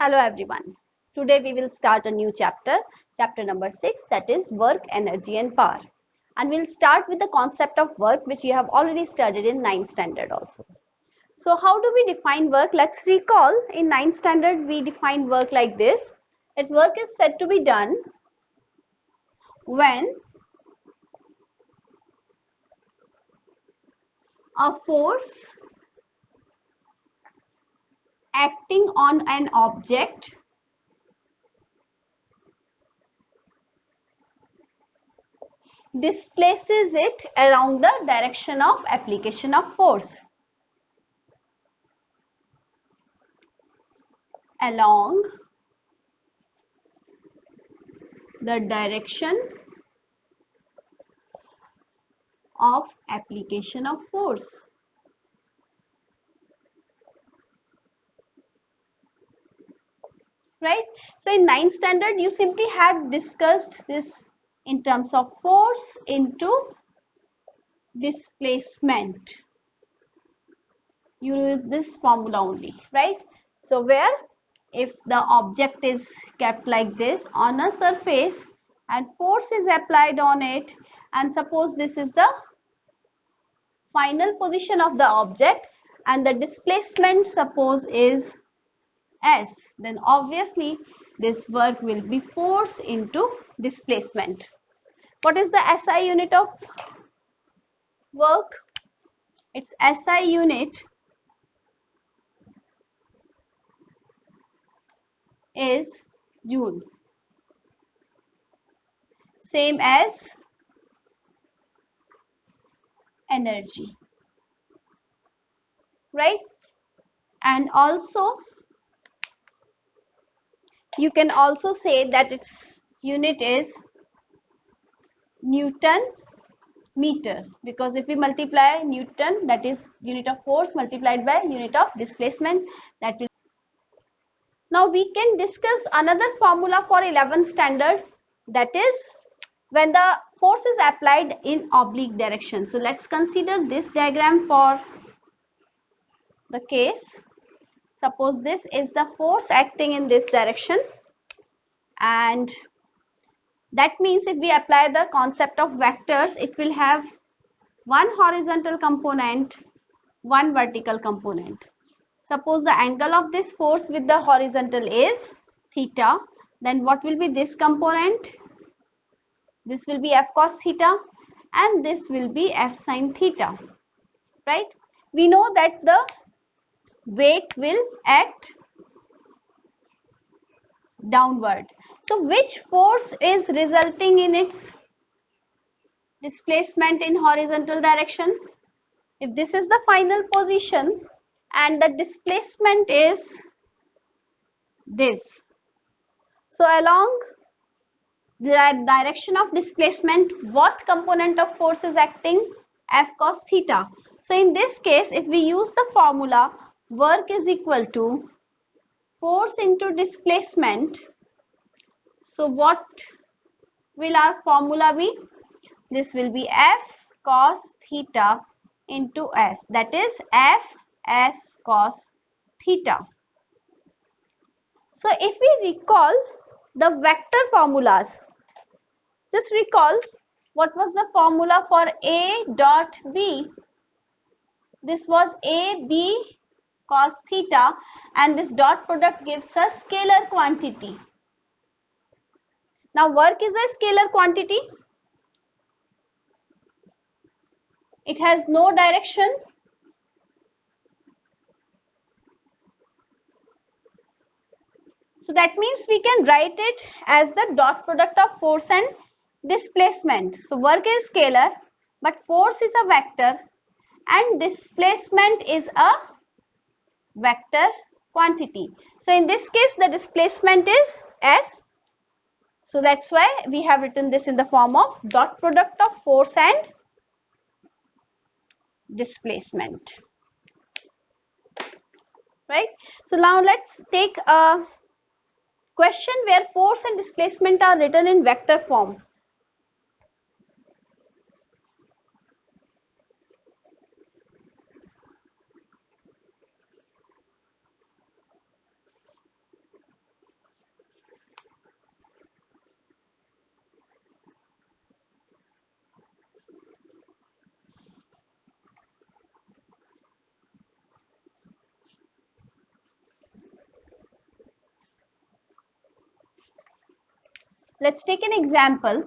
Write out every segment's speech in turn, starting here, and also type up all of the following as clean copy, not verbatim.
Hello everyone. Today we will start a new chapter, chapter number 6, that is work, energy and power. And we'll start with the concept of work, which you have already studied in 9th standard also. So how do we define work? Let's recall. In 9th standard we define work like this. That work is said to be done when a force acting on an object displaces it along the direction of application of force. Along the direction of application of force. Right? So in 9th standard you simply had discussed this in terms of force into displacement. You use this formula only, right? So where if the object is kept like this on a surface and force is applied on it, and suppose this is the final position of the object and the displacement suppose is S, then obviously this work will be force into displacement. What is the SI unit of work? Its SI unit is joule, same as energy, right? And also you can also say that its unit is Newton meter, because if we multiply Newton, that is unit of force, multiplied by unit of displacement, that will. Now we can discuss another formula for 11th standard, that is when the force is applied in oblique direction. So let's consider this diagram for the case. Suppose this is the force acting in this direction, and that means if we apply the concept of vectors, it will have one horizontal component, one vertical component. Suppose the angle of this force with the horizontal is theta, then what will be this component? This will be F cos theta and this will be F sin theta, right? We know that the weight will act downward. So which force is resulting in its displacement in horizontal direction? If this is the final position and the displacement is this, so along the direction of displacement, what component of force is acting? F cos theta. So in this case, if we use the formula work is equal to force into displacement, so what will our formula be? This will be F cos theta into S, that is F S cos theta. So if we recall the vector formulas, just recall what was the formula for A dot B. This was AB cos theta, and this dot product gives us scalar quantity. Now work is a scalar quantity. It has no direction. So that means we can write it as the dot product of force and displacement. So work is scalar, but force is a vector and displacement is a vector quantity. So in this case the displacement is S. So that's why we have written this in the form of dot product of force and displacement. Right? So now let's take a question where force and displacement are written in vector form. Let's take an example.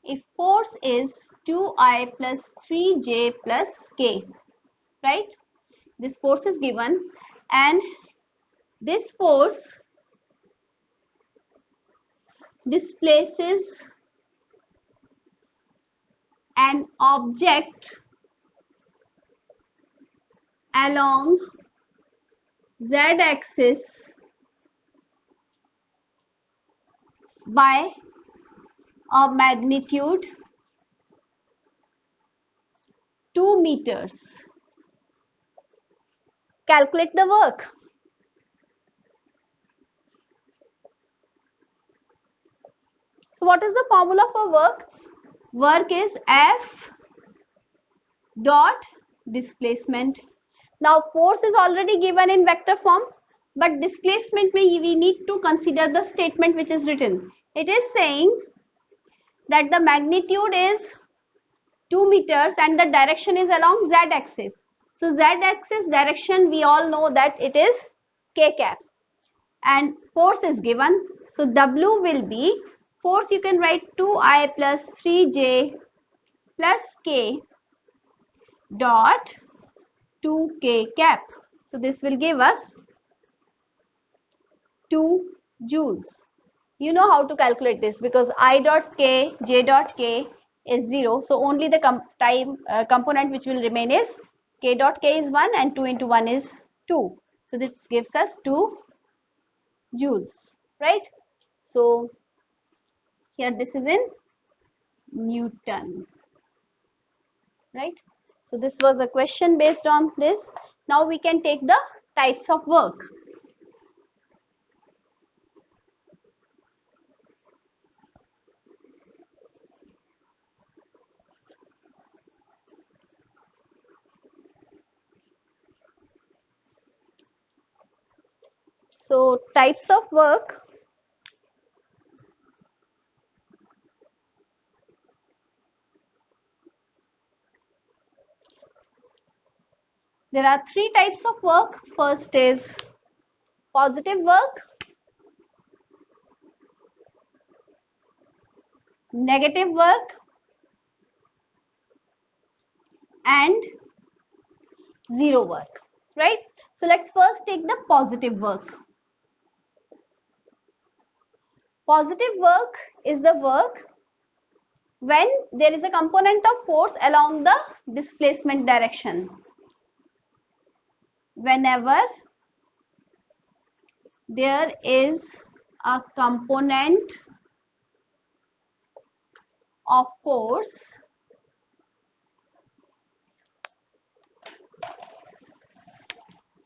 If force is 2I plus 3J plus K, right? This force is given, and this force displaces an object along z-axis by a magnitude 2 meters. Calculate the work. So what is the formula for work? Work is F dot displacement. Now force is already given in vector form, but displacement we need to consider the statement which is written. It is saying that the magnitude is 2 meters and the direction is along z-axis. So z-axis direction we all know that it is k cap, and force is given. So W will be force, you can write 2I plus 3J plus K dot 2K cap. So this will give us 2 joules. You know how to calculate this because I dot K, J dot K is 0. So only the component which will remain is K dot K is 1 and 2 into 1 is 2. So this gives us 2 joules, right? So here this is in Newton, right? So this was a question based on this. Now we can take the types of work. So types of work. There are 3 types of work. First is positive work, negative work, and zero work, right? So let's first take the positive work. Positive work is the work when there is a component of force along the displacement direction. Whenever there is a component of force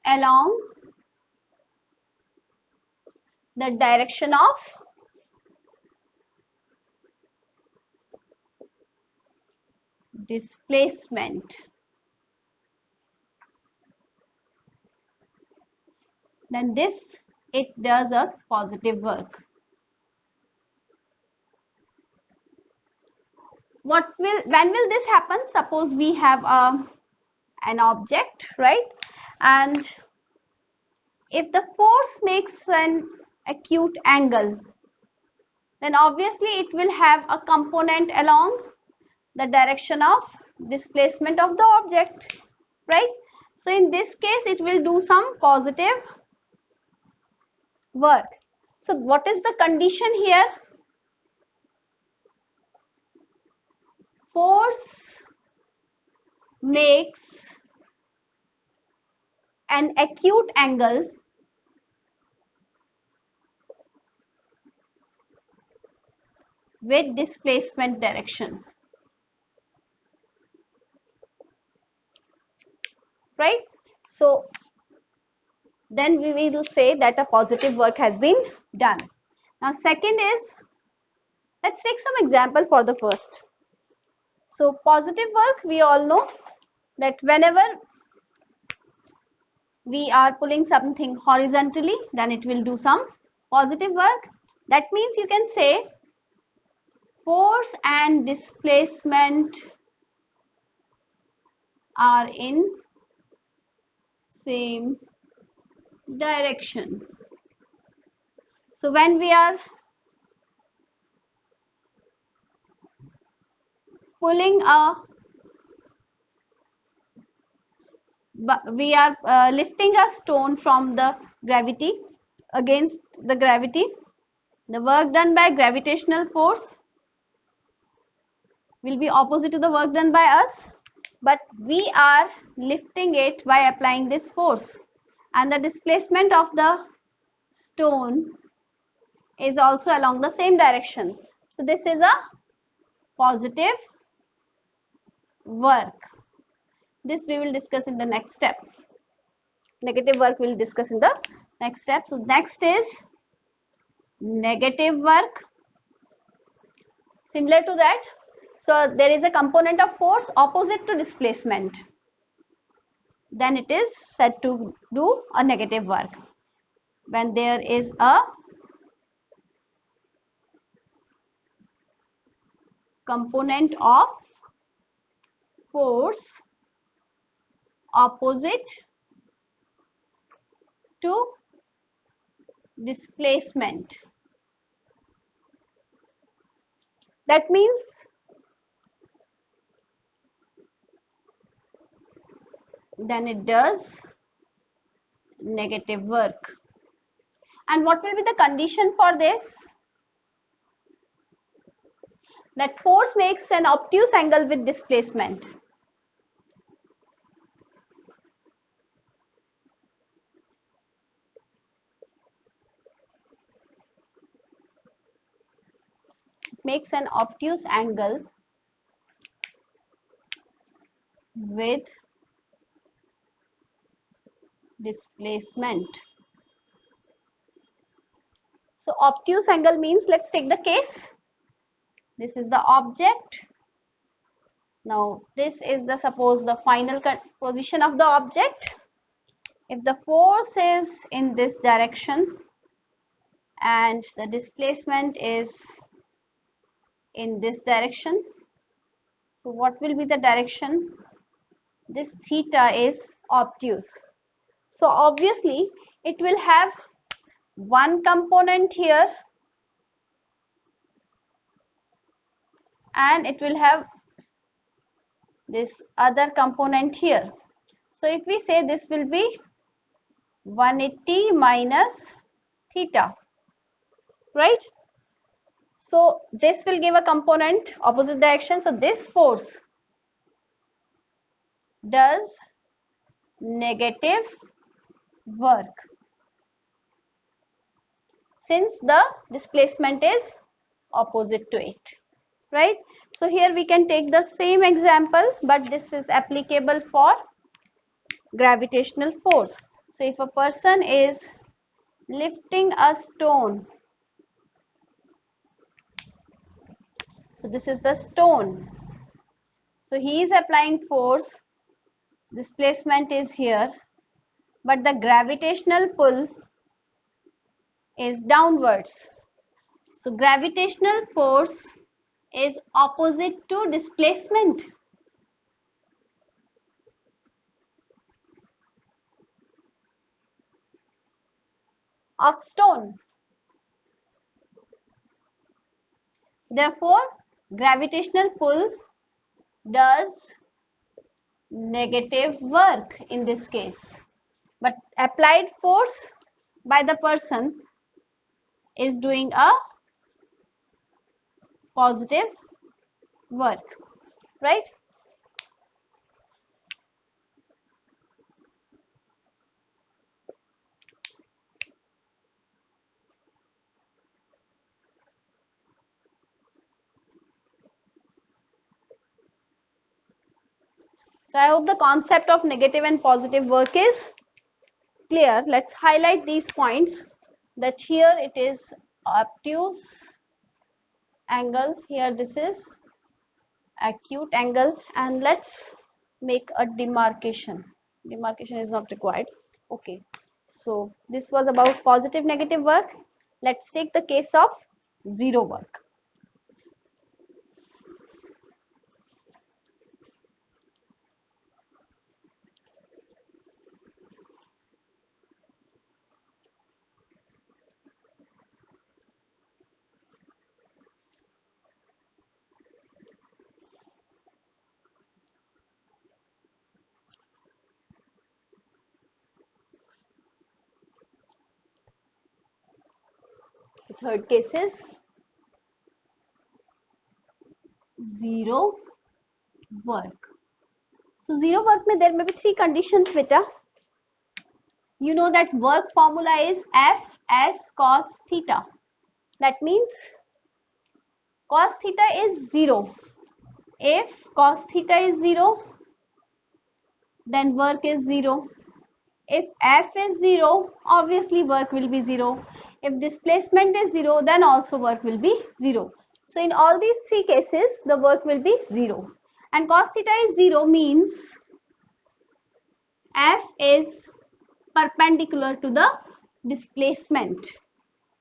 along the direction of displacement, then it does a positive work. When will this happen? Suppose we have an object, right? And if the force makes an acute angle, then obviously it will have a component along the direction of displacement of the object, right? So in this case it will do some positive work. So what is the condition here? Force makes an acute angle with displacement direction, right? So then we will say that a positive work has been done. Now second is, let's take some example for the first. So positive work, we all know that whenever we are pulling something horizontally, then it will do some positive work. That means you can say force and displacement are in same direction. So when we are pulling a we are lifting a stone from the gravity against the gravity. The work done by gravitational force will be opposite to the work done by us, but we are lifting it by applying this force, and the displacement of the stone is also along the same direction. So this is a positive work. This we will discuss in the next step. Negative work we will discuss in the next step. So next is negative work. Similar to that, so there is a component of force opposite to displacement. Then it is said to do a negative work. When there is a component of force opposite to displacement. That means then it does negative work. And what will be the condition for this? That force makes an obtuse angle with displacement. It makes an obtuse angle with displacement. So obtuse angle means, let's take the case. This is the object. Now this is the, suppose, the final position of the object. If the force is in this direction and the displacement is in this direction, so what will be the direction? This theta is obtuse. So obviously it will have one component here and it will have this other component here. So if we say this will be 180 minus theta, right? So this will give a component opposite direction. So this force does negative work since the displacement is opposite to it, right? So here we can take the same example, but this is applicable for gravitational force. So if a person is lifting a stone, so this is the stone, so he is applying force, displacement is here, but the gravitational pull is downwards. So gravitational force is opposite to displacement. Of stone. Therefore, gravitational pull does negative work in this case, but applied force by the person is doing a positive work, right? So I hope the concept of negative and positive work is clear. Let's highlight these points, that here it is obtuse angle, here this is acute angle, and let's make a demarcation. Demarcation is not required. Okay, so this was about positive negative work. Let's take the case of zero work. third case is 0 work. So 0 work mein there may be three conditions beta. You know that work formula is F as cos theta. That means cos theta is 0. If cos theta is 0, then work is 0. If F is 0, obviously work will be 0. If displacement is 0, then also work will be 0. So in all these three cases, the work will be 0. And cos theta is 0 means F is perpendicular to the displacement.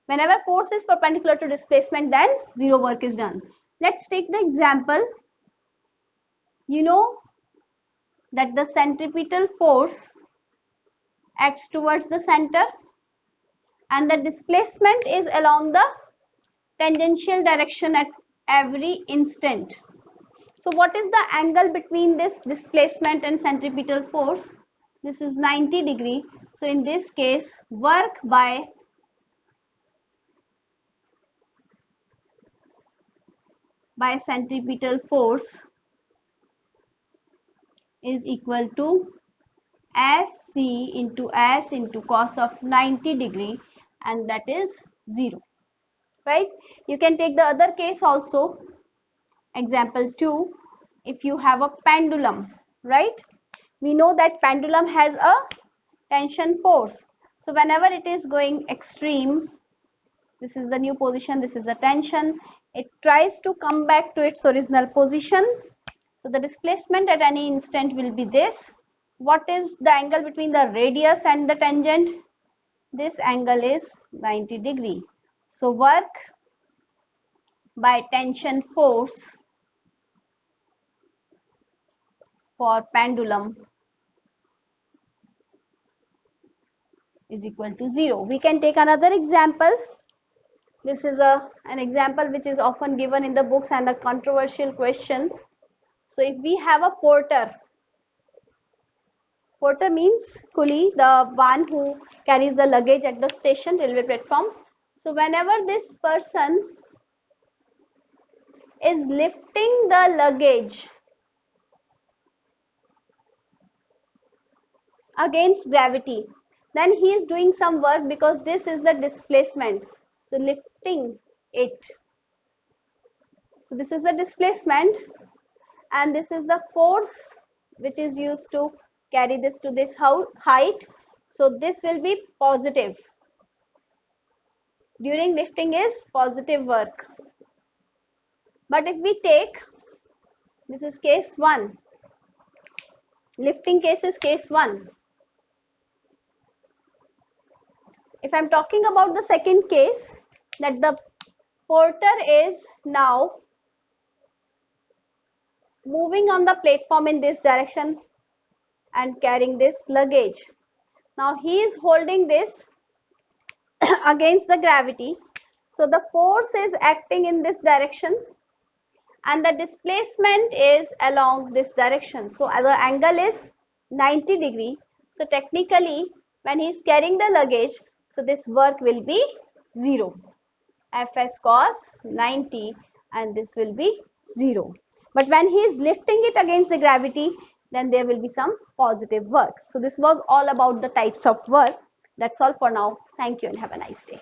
Whenever force is perpendicular to displacement, then 0 work is done. Let's take the example. You know that the centripetal force acts towards the center and the displacement is along the tangential direction at every instant. So what is the angle between this displacement and centripetal force? This is 90 degree. So in this case, work by centripetal force is equal to Fc into S into cos of 90 degree, and that is 0, right? You can take the other case also. Example 2, if you have a pendulum, right? We know that pendulum has a tension force. So whenever it is going extreme, this is the new position, this is the tension, it tries to come back to its original position. So the displacement at any instant will be this. What is the angle between the radius and the tangent? This angle is 90 degree. So work by tension force for pendulum is equal to 0. We can take another example. This is an example which is often given in the books and a controversial question. So if we have a porter means coolie, the one who carries the luggage at the station, railway platform. So whenever this person is lifting the luggage against gravity, then he is doing some work because this is the displacement. So lifting it. So this is the displacement and this is the force which is used to carry this to this height. So this will be positive. During lifting is positive work. But if we take, this is case 1. Lifting case is case 1. If I am talking about the second case, that the porter is now moving on the platform in this direction and carrying this luggage. Now he is holding this against the gravity. So the force is acting in this direction and the displacement is along this direction. So the angle is 90 degree. So technically when he is carrying the luggage, so this work will be 0. Fs cos 90 and this will be 0. But when he is lifting it against the gravity, then there will be some positive work. So this was all about the types of work. That's all for now. Thank you and have a nice day.